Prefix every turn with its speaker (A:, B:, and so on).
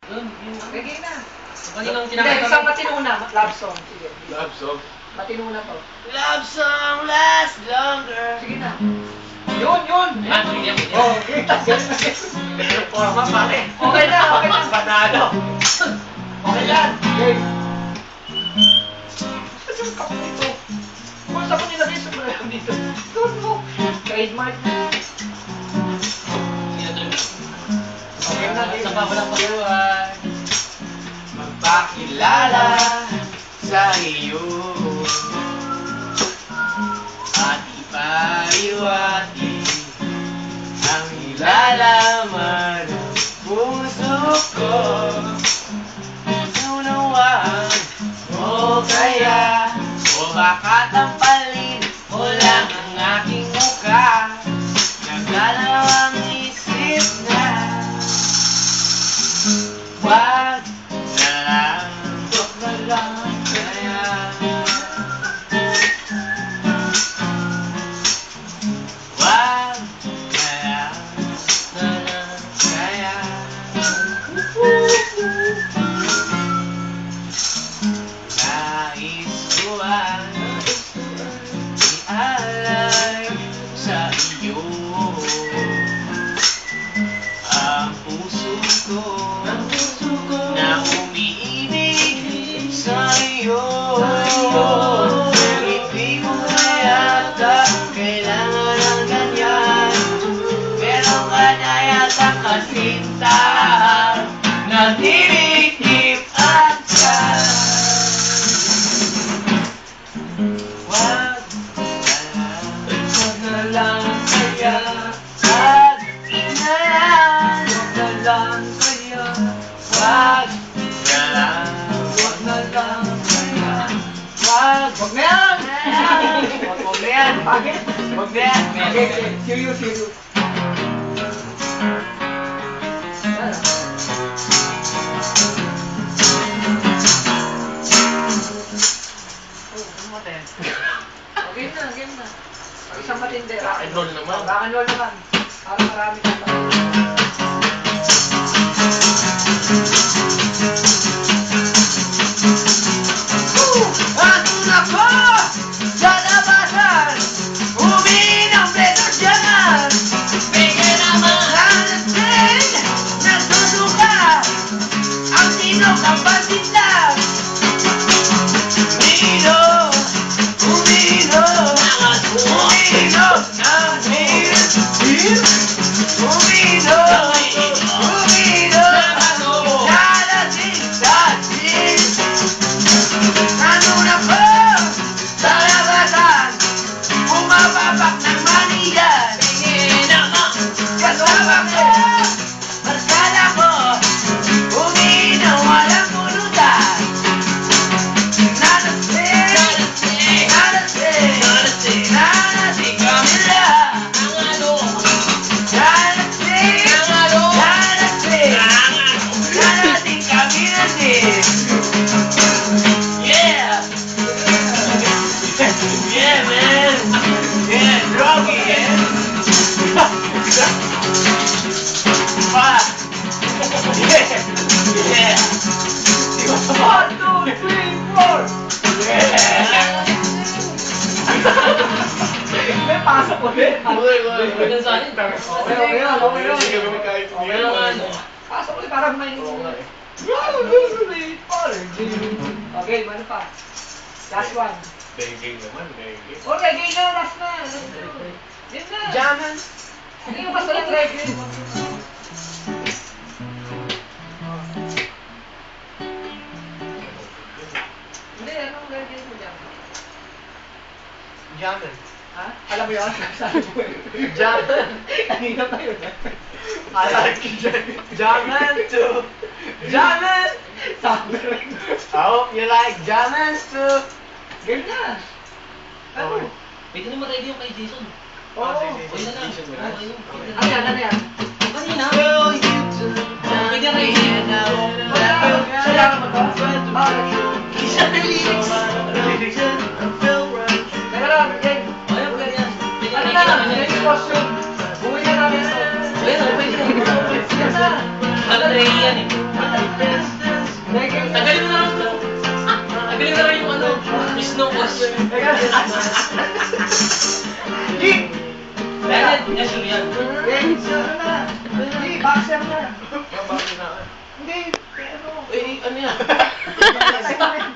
A: Sige na.
B: Kaninang
A: Hindi, isang matino na. Love song. Sige.
C: Love song.
A: Matino na to.
C: Love song lasts longer.
A: Sige na. Yun!
C: Oh, kita. Forma pare.
A: Okay na.
C: Panalo.
A: Okay yan. Okay. Saan yung cup nito? Kung saan ko nilagay sa malam dito? Don't know. Trademark na. Okay na.
B: Sa papalang pagluhan.
C: Magpakilala sa iyo at ipaiwati ang ilalaman ng puso ko. Naunawaan mo kaya o baka tampalin mo lang ang aking mukha. Naglalawang isip na wag na lang, wag na lang kaya. Wag na lang kaya. Nais ko ang ialay sa iyo ang puso ko na umiibig sa iyo. Hindi mo na yata kailangan ng ganyan. Meron ka na yata kasintahan na tinikip at yan. Wag na lang kaya. Wag na lang kaya. Wag na lang, wag na lang kaya. Wag na yan! Wag na yan!
A: Bakit?
C: Wag na yan!
A: Okay. Serious. Game na. Isang matindi.
C: Rock and roll naman.
A: Rock and roll naman. Para marami ka pa.
C: Andun ako sa labasan, umiinom beso dyan. Bigyan naman natin, nagsusuka ang sinok ang pansinlang. Umiinom nandun ako sa labasan, bumababak ng manigan. Kasama ko, barkada ko, umiinom walang pulutan. Nanating kami lang. Nanating kami natin. Yeah! Yeah, man! Yeah, Rocky, yeah! Fuck! Yeah! Yeah! 1, 2, 3, 4! Yeah!
A: May pasok ulit.
B: Ganun sa akin.
A: Okay lang. Pasok ulit para may... Okay, ano pa? Last one.
C: Gay naman, gay.
A: Okay, game na. Last na. Game na.
C: Jaman!
A: Hindi mo basta lang reggae. Hindi, anong reggae mo dyan?
C: Jaman.
A: Ha? Alam mo yun? Sabi mo yun.
C: Jaman!
A: Kanina pa yun.
C: Jaman too! Jaman!
A: Sabi rin.
C: I hope you like Jaman too!
A: Game na. Ano?
C: Okay.
B: Pwede naman ready yung kay Jason.
A: Oo.
B: Pwede na.
A: Ano yan? Ano yan?
B: Kanina.
C: Will you do
B: Pwede ready.
A: Kailangan mo to?
C: Isa na lyrics!
A: Teka lang, game.
B: Ayaw, pwede yan.
A: Ano na? Next question. Uwi na namin ito.
B: Pwede na.
A: Sige na.
B: Ano na yan eh. Snow wash.
A: Gig!
B: Yan, yan, sure yan.
A: Eh, ano na? Hindi, boxer na.
B: Bakit na?
A: Hindi, ano?
B: Eh, ano yan?